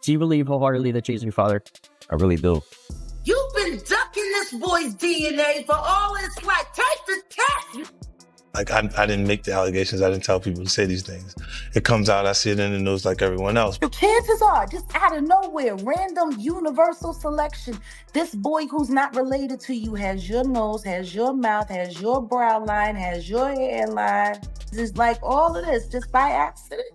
Do you believe wholeheartedly that Jay's your father? I really do. You've been ducking this boy's DNA for all its life. Take the test. Like, I didn't make the allegations. I didn't tell people to say these things. It comes out, I see it in the news like everyone else. The chances are, just out of nowhere, random universal selection, this boy who's not related to you has your nose, has your mouth, has your brow line, has your hairline. It's like all of this just by accident.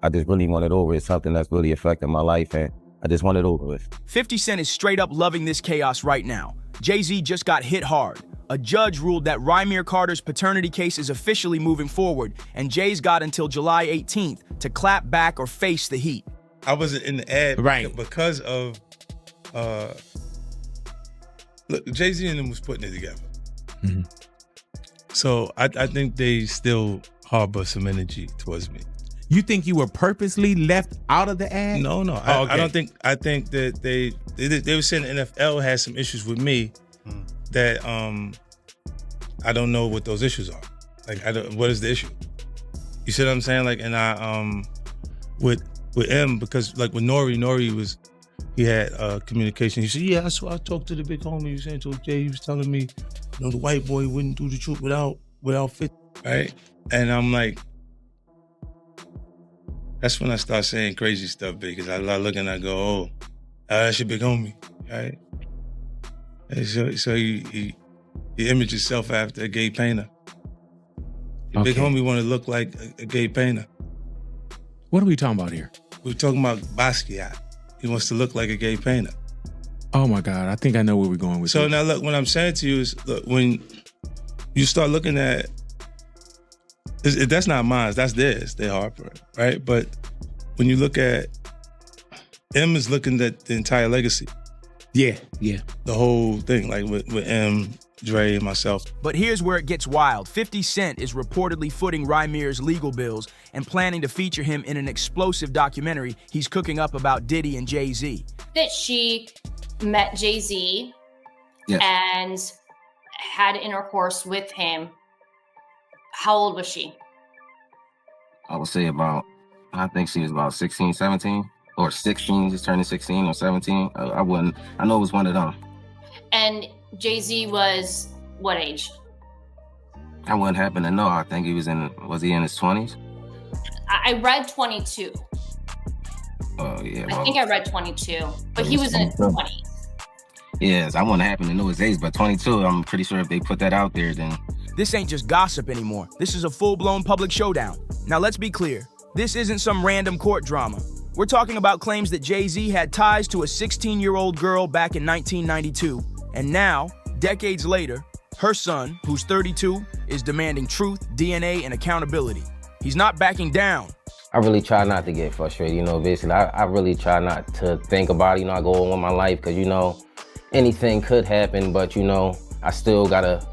I just really want it over. It's something that's really affecting my life, and I just want it over with. 50 Cent is straight up loving this chaos right now. Jay-Z just got hit hard. A judge ruled that Rymir Carter's paternity case is officially moving forward, and Jay's got until July 18th to clap back or face the heat. I wasn't in the ad right because of, look, Jay-Z and them was putting it together. Mm-hmm. So I think they still harbor some energy towards me. You think you were purposely left out of the ad? No. Okay. I don't think, I think that they were saying the NFL had some issues with me that I don't know what those issues are. Like, what is the issue? You see what I'm saying? Like, and I, with M, because like with Nori he had communication. He said, yeah, I talked to the big homie. He was saying to Jay, he was telling me, you know, the white boy wouldn't do the truth without fit, right? And I'm like, that's when I start saying crazy stuff, because I look and I go, oh, that's your big homie, right? And so he imaged himself after a gay painter. Your big homie want to look like a gay painter. What are we talking about here? We're talking about Basquiat. He wants to look like a gay painter. Oh my God, I think I know where we're going with so this. Now look, what I'm saying to you is, look, when you start looking at, that's not mine, that's theirs, they're Harper, right? But when you look at, M is looking at the entire legacy. Yeah. The whole thing, like with M, Dre, and myself. But here's where it gets wild. 50 Cent is reportedly footing Rymir's legal bills and planning to feature him in an explosive documentary he's cooking up about Diddy and Jay-Z. That she met Jay-Z and had intercourse with him. How old was she? I would say I think she was about 16, 17, or 16, just turning 16 or 17. I know it was one of them. And Jay-Z was what age? I wouldn't happen to know. I think he was he in his 20s? I read 22. Oh, yeah. I think I read 22, but he was in his 20s. Yes, I wouldn't happen to know his age, but 22, I'm pretty sure if they put that out there, then... This ain't just gossip anymore. This is a full-blown public showdown. Now let's be clear. This isn't some random court drama. We're talking about claims that Jay-Z had ties to a 16-year-old girl back in 1992. And now, decades later, her son, who's 32, is demanding truth, DNA, and accountability. He's not backing down. I really try not to get frustrated, basically. I really try not to think about it, I go on with my life, because, anything could happen, but, I still gotta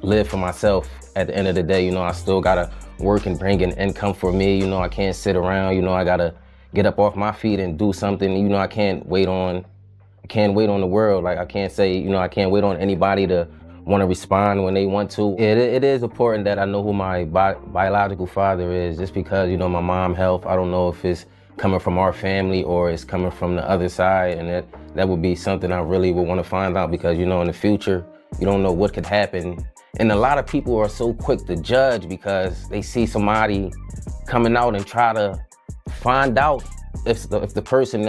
live for myself at the end of the day. I still gotta work and bring in income for me. I can't sit around, I gotta get up off my feet and do something. I can't wait on the world. Like, I can't say, I can't wait on anybody to want to respond when they want to. It is important that I know who my biological father is, just because, my mom's health, I don't know if it's coming from our family or it's coming from the other side, and that would be something I really would want to find out, because, in the future, you don't know what could happen. And a lot of people are so quick to judge because they see somebody coming out and try to find out if the person,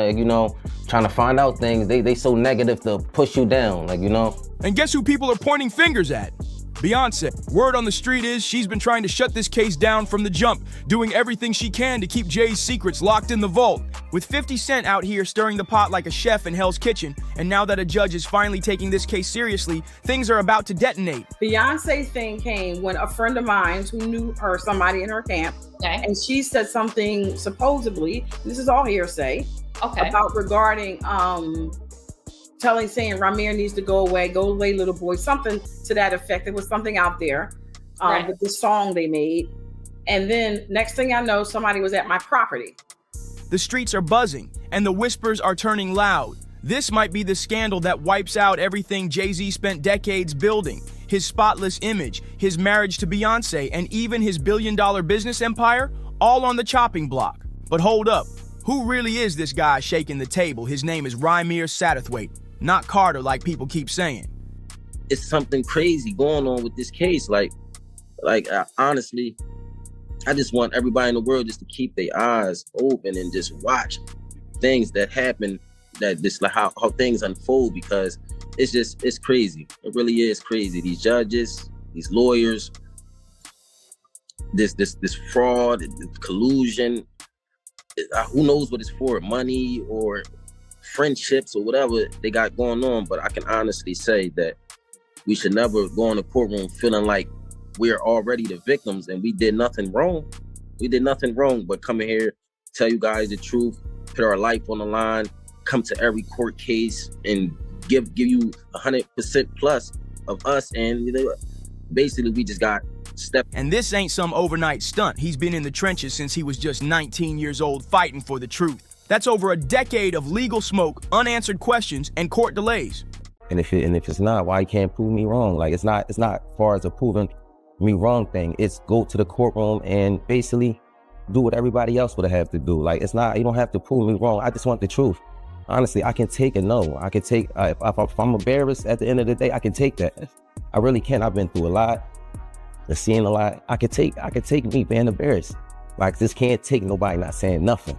trying to find out things, they so negative to push you down, And guess who people are pointing fingers at? Beyoncé. Word on the street is she's been trying to shut this case down from the jump, doing everything she can to keep Jay's secrets locked in the vault. With 50 Cent out here stirring the pot like a chef in Hell's Kitchen, and now that a judge is finally taking this case seriously, things are about to detonate. Beyonce's thing came when a friend of mine who knew her, somebody in her camp, and she said something, supposedly, this is all hearsay, about regarding saying Rymir needs to go away, little boy, something to that effect. There was something out there with the song they made. And then next thing I know, somebody was at my property. The streets are buzzing and the whispers are turning loud. This might be the scandal that wipes out everything Jay-Z spent decades building. His spotless image, his marriage to Beyoncé, and even his billion-dollar business empire, all on the chopping block. But hold up. Who really is this guy shaking the table? His name is Rymir Satterthwaite, not Carter like people keep saying. It's something crazy going on with this case. Honestly, I just want everybody in the world just to keep their eyes open and just watch things that happen, that just like how things unfold, because it's crazy. It really is crazy. These judges, these lawyers, this fraud, this collusion, who knows what it's for, money or friendships or whatever they got going on. But I can honestly say that we should never go in the courtroom feeling like we're already the victims and we did nothing wrong. We did nothing wrong but come in here, tell you guys the truth, put our life on the line, come to every court case and give you 100% plus of us. And basically we just got stepped. And this ain't some overnight stunt. He's been in the trenches since he was just 19 years old fighting for the truth. That's over a decade of legal smoke, unanswered questions, and court delays. And if it's not, why you can't prove me wrong? Like it's not far as a proving me wrong thing. It's go to the courtroom and basically do what everybody else would have to do. Like it's not, you don't have to prove me wrong. I just want the truth. Honestly, I can take a no. I can take, if I'm embarrassed at the end of the day, I can take that. I really can. I've been through a lot, I've seen a lot. I could take me being embarrassed. Like this can't take nobody not saying nothing.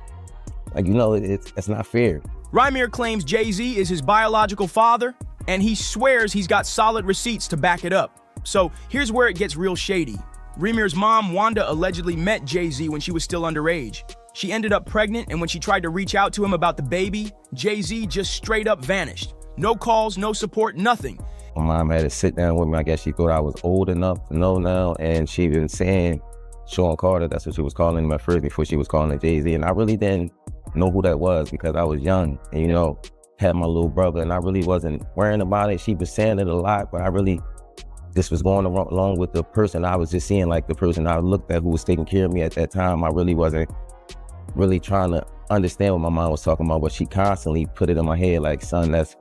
Like, it's not fair. Rymir claims Jay-Z is his biological father, and he swears he's got solid receipts to back it up. So here's where it gets real shady. Rymir's mom, Wanda, allegedly met Jay-Z when she was still underage. She ended up pregnant, and when she tried to reach out to him about the baby, Jay-Z just straight up vanished. No calls, no support, nothing. My mom had to sit down with me. I guess she thought I was old enough to know now, and she been saying Sean Carter, that's what she was calling him at first before she was calling him Jay-Z, and I really didn't know who that was because I was young and, had my little brother, and I really wasn't worrying about it. She was saying it a lot, but I really just was going along with the person I was just seeing, like the person I looked at who was taking care of me at that time. I really wasn't really trying to understand what my mom was talking about, but she constantly put it in my head like, son, it's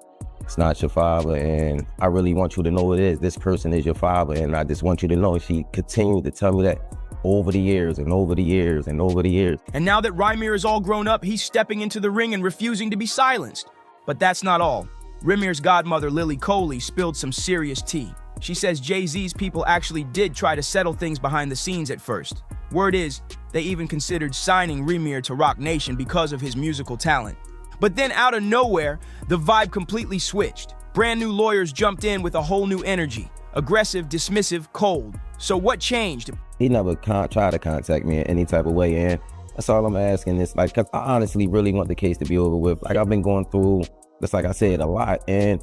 not your father, and I really want you to know it is. This person is your father, and I just want you to know. She continued to tell me that over the years and over the years and over the years. And now that Rymir is all grown up, he's stepping into the ring and refusing to be silenced. But that's not all. Rymir's godmother, Lily Coley, spilled some serious tea. She says Jay-Z's people actually did try to settle things behind the scenes at first. Word is, they even considered signing Rymir to Roc Nation because of his musical talent. But then out of nowhere, the vibe completely switched. Brand new lawyers jumped in with a whole new energy. Aggressive, dismissive, cold. So what changed? He never tried to contact me in any type of way, and that's all I'm asking is, like, because I honestly really want the case to be over with. Like, I've been going through, just like I said, a lot, and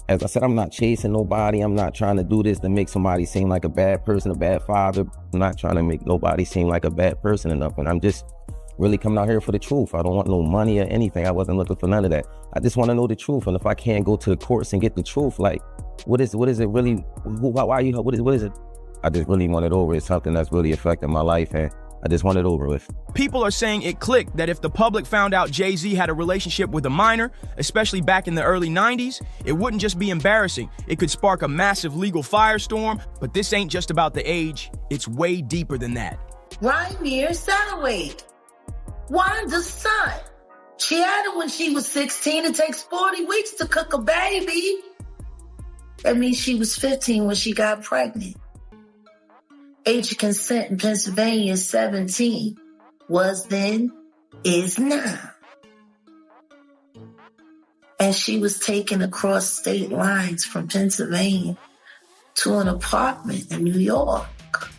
as I said, I'm not chasing nobody. I'm not trying to do this to make somebody seem like a bad person, a bad father. I'm not trying to make nobody seem like a bad person or nothing. I'm just really coming out here for the truth. I don't want no money or anything. I wasn't looking for none of that. I just want to know the truth, and if I can't go to the courts and get the truth, like, what is it really? What is it? I just really want it over. It's something that's really affecting my life, and I just want it over with. People are saying it clicked that if the public found out Jay-Z had a relationship with a minor, especially back in the early 90s, it wouldn't just be embarrassing. It could spark a massive legal firestorm, but this ain't just about the age. It's way deeper than that. Rymir Satterthwaite, Wanda's son. She had him when she was 16. It takes 40 weeks to cook a baby. That means she was 15 when she got pregnant. Age of consent in Pennsylvania is 17. Was then, is now. And she was taken across state lines from Pennsylvania to an apartment in New York.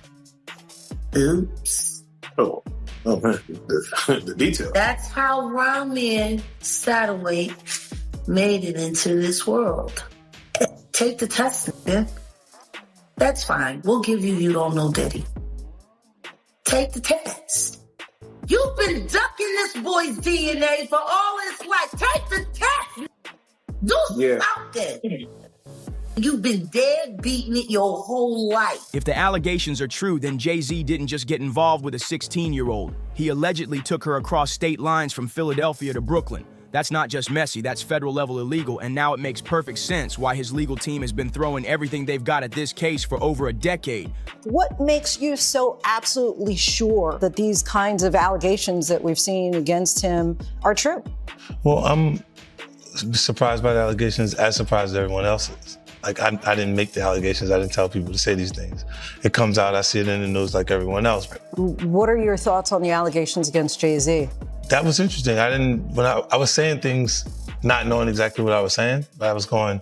Oops. Oh man, the detail. That's how Rymir Satterthwaite made it into this world. Take the test, man. That's fine. We'll give you don't know Diddy. Take the test. You've been ducking this boy's DNA for all his life. Take the test. Do something. You've been dead beating it your whole life. If the allegations are true, then Jay-Z didn't just get involved with a 16-year-old. He allegedly took her across state lines from Philadelphia to Brooklyn. That's not just messy, that's federal level illegal, and now it makes perfect sense why his legal team has been throwing everything they've got at this case for over a decade. What makes you so absolutely sure that these kinds of allegations that we've seen against him are true? Well, I'm surprised by the allegations, as surprised as everyone else is. Like, I didn't make the allegations. I didn't tell people to say these things. It comes out, I see it in the news like everyone else. What are your thoughts on the allegations against Jay-Z? That was interesting. When I was saying things, not knowing exactly what I was saying, but I was going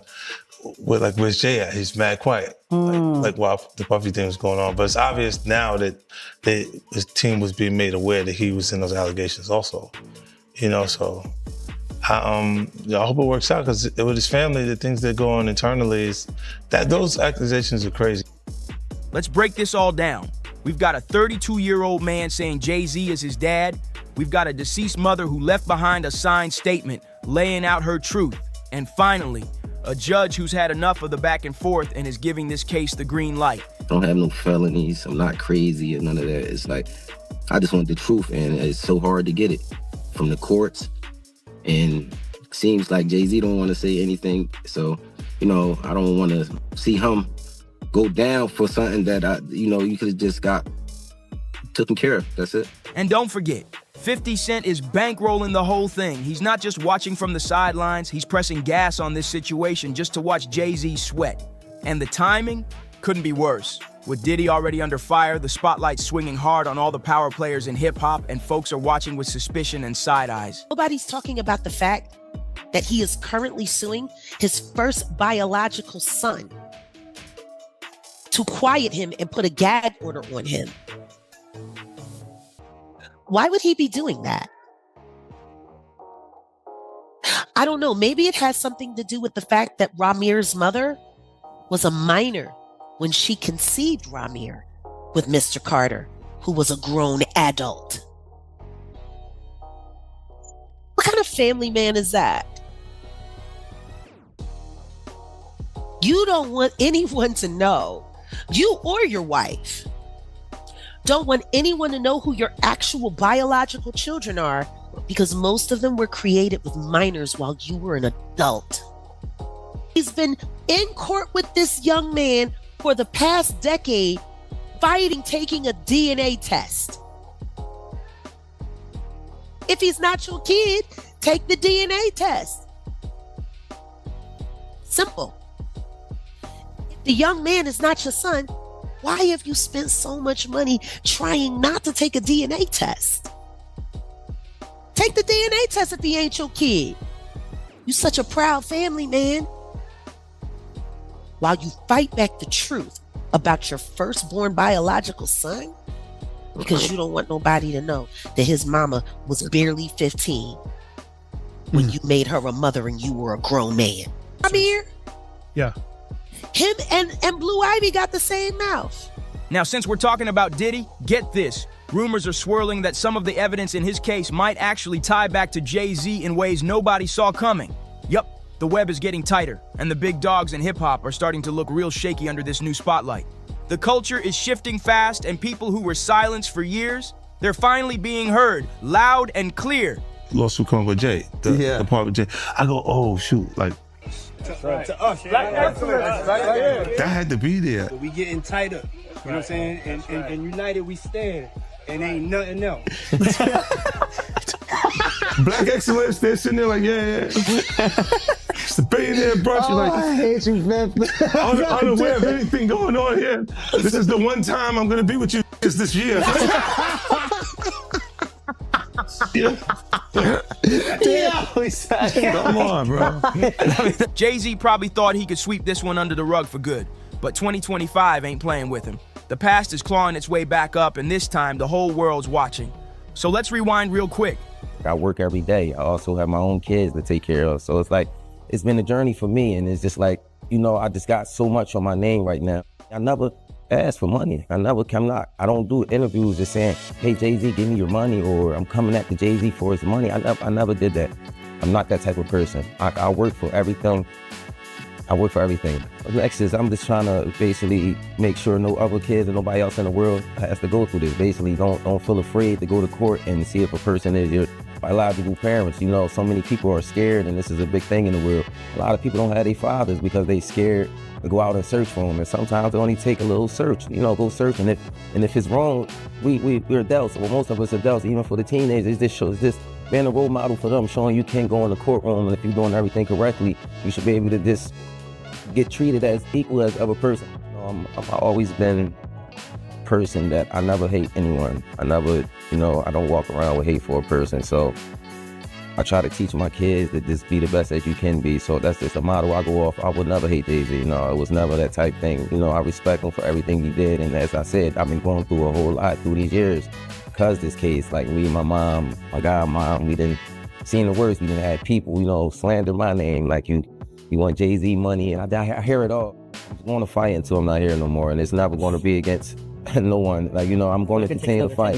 with, like, where's Jay at? He's mad quiet. Like while the Puffy thing was going on. But it's obvious now that his team was being made aware that he was in those allegations also. You know, so I hope it works out, because with his family, the things that go on internally is that those accusations are crazy. Let's break this all down. We've got a 32-year-old man saying Jay-Z is his dad. We've got a deceased mother who left behind a signed statement laying out her truth. And finally, a judge who's had enough of the back and forth and is giving this case the green light. I don't have no felonies. I'm not crazy or none of that. It's like, I just want the truth, and it's so hard to get it from the courts. And it seems like Jay-Z don't want to say anything. So, I don't want to see him go down for something that, you could have just got taken care of. That's it. And don't forget, 50 Cent is bankrolling the whole thing. He's not just watching from the sidelines, he's pressing gas on this situation just to watch Jay-Z sweat. And the timing couldn't be worse. With Diddy already under fire, the spotlight's swinging hard on all the power players in hip-hop, and folks are watching with suspicion and side eyes. Nobody's talking about the fact that he is currently suing his first biological son to quiet him and put a gag order on him. Why would he be doing that? I don't know. Maybe it has something to do with the fact that Rymir's mother was a minor when she conceived Rymir with Mr. Carter, who was a grown adult. What kind of family man is that? You don't want anyone to know, you or your wife, don't want anyone to know who your actual biological children are, because most of them were created with minors while you were an adult. He's been in court with this young man for the past decade, fighting taking a DNA test. If he's not your kid, take the DNA test. Simple. If the young man is not your son, why have you spent so much money trying not to take a DNA test? Take the DNA test if he ain't your kid. You such a proud family man. While you fight back the truth about your firstborn biological son, because you don't want nobody to know that his mama was barely 15 when you made her a mother and you were a grown man. I'm here. Yeah. Him and Blue Ivy got the same mouth. Now, since we're talking about Diddy, get this. Rumors are swirling that some of the evidence in his case might actually tie back to Jay-Z in ways nobody saw coming. Yup, the web is getting tighter, and the big dogs in hip-hop are starting to look real shaky under this new spotlight. The culture is shifting fast, and people who were silenced for years, they're finally being heard, loud and clear. Lawsuit coming with Jay, the part with Jay. I go, oh, shoot, like, To us, black excellence, right? that had to be there. We getting tighter, you know what I'm saying? And united we stand, and ain't nothing else. Black excellence, they're sitting there like, yeah. It's the billionaire brunch. You're like, I hate you, man. Unaware of anything going on here. This is the one time I'm gonna be with you this year. Come on, bro. Jay-Z probably thought he could sweep this one under the rug for good, but 2025 ain't playing with him. The past is clawing its way back up, and this time the whole world's watching. So let's rewind real quick. I work every day. I also have my own kids to take care of. So it's like, it's been a journey for me, and it's just like, I just got so much on my name right now. I never ask for money. I don't do interviews just saying, hey, Jay-Z, give me your money, or I'm coming at the Jay-Z for his money. I never did that. I'm not that type of person. I work for everything. Next is I'm just trying to basically make sure no other kids or nobody else in the world has to go through this. Basically, don't feel afraid to go to court and see if a person is biological parents. You know, so many people are scared, and this is a big thing in the world. A lot of people don't have their fathers because they scared to go out and search for them. And sometimes it only take a little search, you know, go search. And if it's wrong, we're adults. Well, most of us adults, even for the teenagers, this shows this being a role model for them, showing you can't go in the courtroom, and if you're doing everything correctly, you should be able to just get treated as equal as other person. I've always been a person that I never hate anyone. I never, you know, I don't walk around with hate for a person. So I try to teach my kids that just be the best as you can be. So that's just a motto I go off. I would never hate Jay-Z. You know, it was never that type thing. You know, I respect him for everything he did. And as I said, I've been going through a whole lot through these years because this case, like me and my mom, my godmom, we didn't seen the worst. We didn't have people, you know, slander my name like you want Jay-Z money. And I hear it all. I'm going to fight until I'm not here no more. And it's never going to be against no one. Like, you know, I'm going to continue to fight.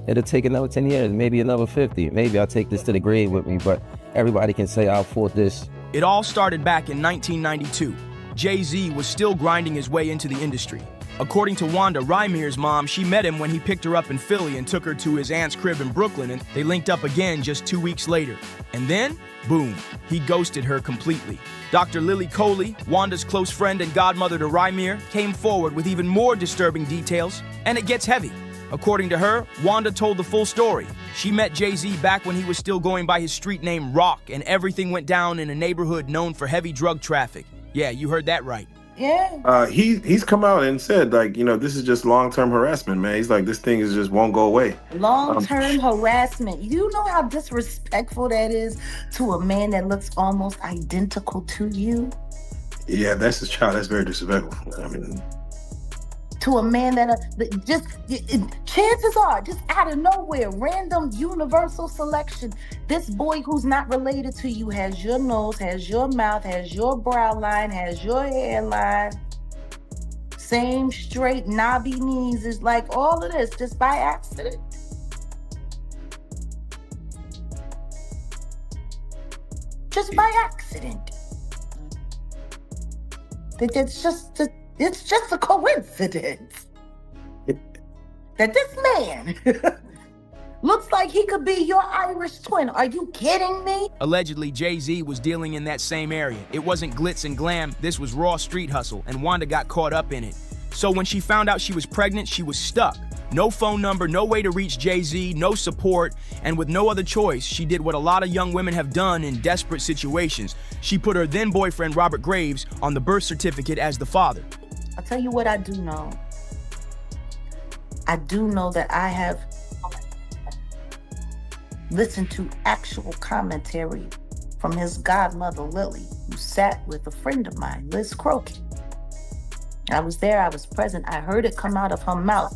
It'll take another 10 years, maybe another 50. Maybe I'll take this to the grave with me, but everybody can say I fought this. It all started back in 1992. Jay-Z was still grinding his way into the industry. According to Wanda, Rymir's mom, she met him when he picked her up in Philly and took her to his aunt's crib in Brooklyn, and they linked up again just 2 weeks later. And then, boom, he ghosted her completely. Dr. Lily Coley, Wanda's close friend and godmother to Rymir, came forward with even more disturbing details, and it gets heavy. According to her, Wanda told the full story. She met Jay-Z back when he was still going by his street name Rock, and everything went down in a neighborhood known for heavy drug traffic. Yeah, you heard that right. Yeah. He's come out and said, like, you know, this is just long-term harassment, man. He's like, this thing is just won't go away. Long-term harassment. You know how disrespectful that is to a man that looks almost identical to you? Yeah, that's his child. That's very disrespectful. I mean, to a man that chances are, just out of nowhere, random universal selection, this boy who's not related to you has your nose, has your mouth, has your brow line, has your hairline, same straight knobby knees, is like all of this just by accident. Just by accident. It's just a coincidence that this man looks like he could be your Irish twin. Are you kidding me? Allegedly, Jay-Z was dealing in that same area. It wasn't glitz and glam, this was raw street hustle, and Wanda got caught up in it. So when she found out she was pregnant, she was stuck. No phone number, no way to reach Jay-Z, no support, and with no other choice, she did what a lot of young women have done in desperate situations. She put her then boyfriend, Robert Graves, on the birth certificate as the father. I'll tell you what I do know. I do know that I have listened to actual commentary from his godmother, Lily, who sat with a friend of mine, Liz Crokin. I was there, I was present. I heard it come out of her mouth.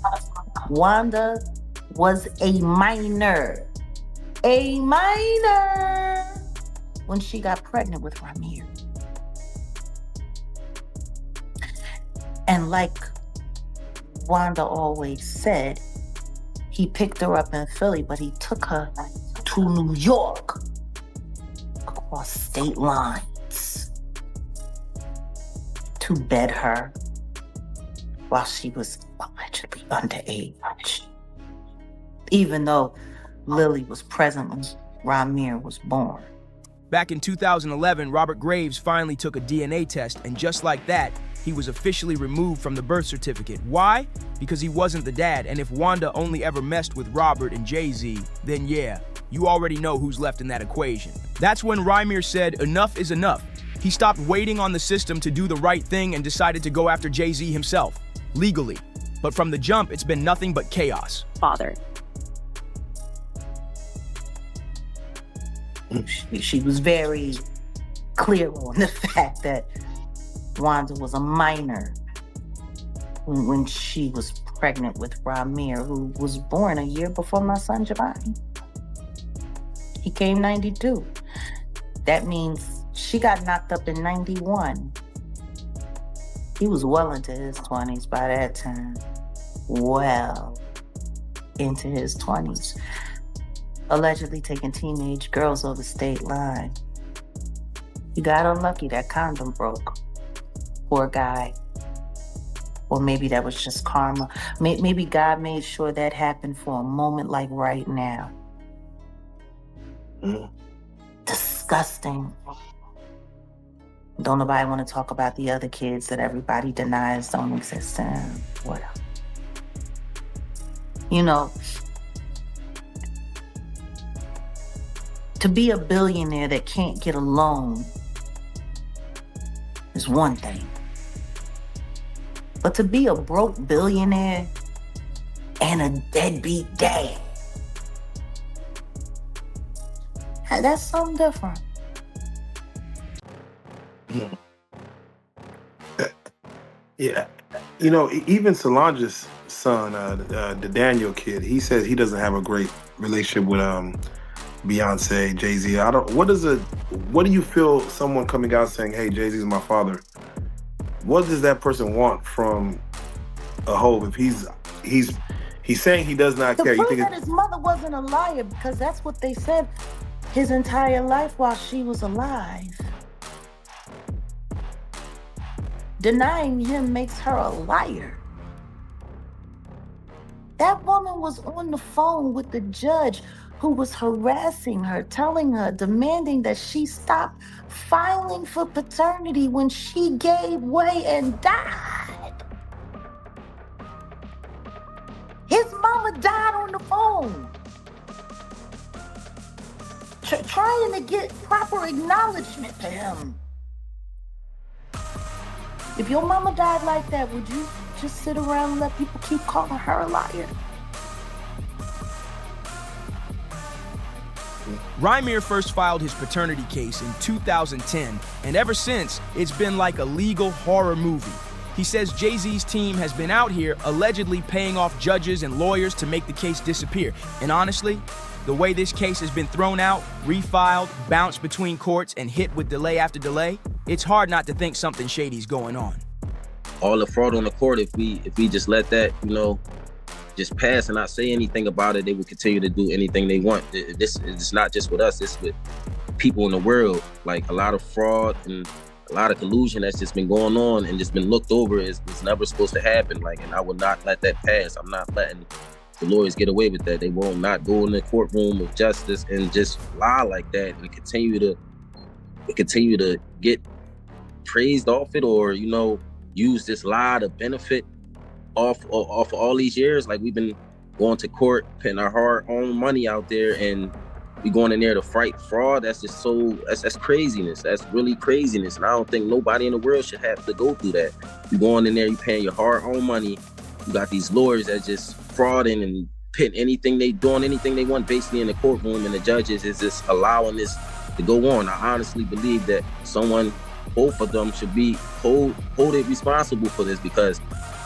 Wanda was a minor when she got pregnant with Rymir. And like Wanda always said, he picked her up in Philly, but he took her to New York across state lines to bed her while she was allegedly underage. Even though Lily was present when Rymir was born. Back in 2011, Robert Graves finally took a DNA test, and just like that, he was officially removed from the birth certificate. Why? Because he wasn't the dad, and if Wanda only ever messed with Robert and Jay-Z, then yeah, you already know who's left in that equation. That's when Rymir said enough is enough. He stopped waiting on the system to do the right thing and decided to go after Jay-Z himself, legally. But from the jump, it's been nothing but chaos. Father. She was very clear on the fact that Wanda was a minor when she was pregnant with Rymir, who was born a year before my son Giovanni. He came 92. That means she got knocked up in 91. He was well into his 20s by that time. Well into his 20s. Allegedly taking teenage girls over state line. He got unlucky, that condom broke. Poor guy. Or maybe that was just karma. Maybe God made sure that happened for a moment like right now. Disgusting. Don't nobody want to talk about the other kids that everybody denies don't exist and whatever. You know, to be a billionaire that can't get a loan is one thing. But to be a broke billionaire and a deadbeat dad, that's something different. Yeah. You know, even Solange's son, the Daniel kid, he says he doesn't have a great relationship with Beyoncé, Jay-Z. What do you feel someone coming out saying, hey, Jay-Z's my father? What does that person want from a hoe if he's saying he does not care? To prove that his mother wasn't a liar, because that's what they said his entire life while she was alive. Denying him makes her a liar. That woman was on the phone with the judge who was harassing her, telling her, demanding that she stop filing for paternity when she gave way and died. His mama died on the phone. Trying to get proper acknowledgement to him. If your mama died like that, would you just sit around and let people keep calling her a liar? Rymir first filed his paternity case in 2010, and ever since, it's been like a legal horror movie. He says Jay-Z's team has been out here allegedly paying off judges and lawyers to make the case disappear. And honestly, the way this case has been thrown out, refiled, bounced between courts, and hit with delay after delay, it's hard not to think something shady's going on. All the fraud on the court, if we just let that, just pass and not say anything about it, they will continue to do anything they want. This is not just with us, it's with people in the world. Like, a lot of fraud and a lot of collusion that's just been going on and just been looked over is never supposed to happen. Like, and I will not let that pass. I'm not letting the lawyers get away with that. They will not go in the courtroom of justice and just lie like that and continue to get praised off it, or use this lie to benefit off all these years. Like, we've been going to court, putting our hard-earned money out there, and we going in there to fight fraud. That's just that's craziness. That's really craziness. And I don't think nobody in the world should have to go through that. You going in there, you paying your hard-earned money. You got these lawyers that just frauding and pitting anything they want basically in the courtroom, and the judges is just allowing this to go on. I honestly believe that both of them should be holded responsible for this, because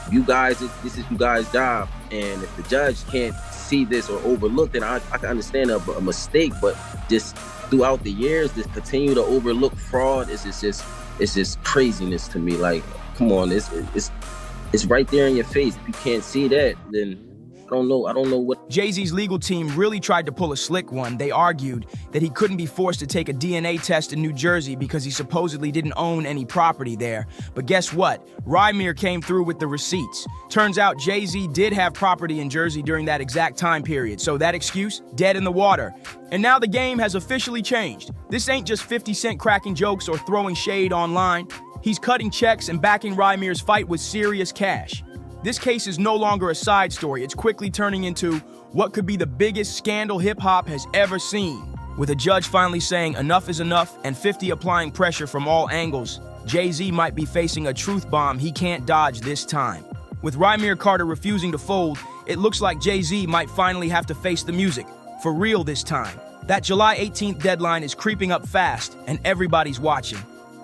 this is you guys' job, and if the judge can't see this or overlook it, I can understand a mistake, but just throughout the years, this continue to overlook fraud is just craziness to me. Like, come on, it's right there in your face. If you can't see that, then I don't know what. Jay-Z's legal team really tried to pull a slick one. They argued that he couldn't be forced to take a DNA test in New Jersey because he supposedly didn't own any property there. But guess what? Rymir came through with the receipts. Turns out Jay-Z did have property in Jersey during that exact time period, so that excuse, dead in the water. And now the game has officially changed. This ain't just 50 Cent cracking jokes or throwing shade online. He's cutting checks and backing Rymir's fight with serious cash. This case is no longer a side story. It's quickly turning into what could be the biggest scandal hip-hop has ever seen. With a judge finally saying enough is enough and 50 applying pressure from all angles, Jay-Z might be facing a truth bomb he can't dodge this time. With Rymir Carter refusing to fold, it looks like Jay-Z might finally have to face the music, for real this time. That July 18th deadline is creeping up fast, and everybody's watching.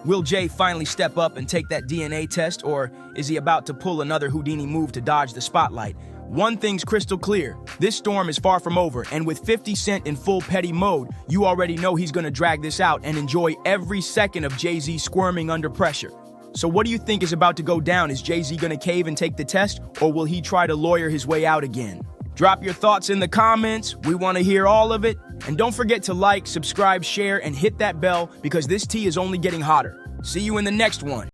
Will Jay finally step up and take that DNA test, or is he about to pull another Houdini move to dodge the spotlight? One thing's crystal clear. This storm is far from over, and with 50 Cent in full petty mode, you already know he's gonna drag this out and enjoy every second of Jay-Z squirming under pressure. So what do you think is about to go down? Is Jay-Z gonna cave and take the test, or will he try to lawyer his way out again? Drop your thoughts in the comments. We want to hear all of it. And don't forget to like, subscribe, share, and hit that bell, because this tea is only getting hotter. See you in the next one.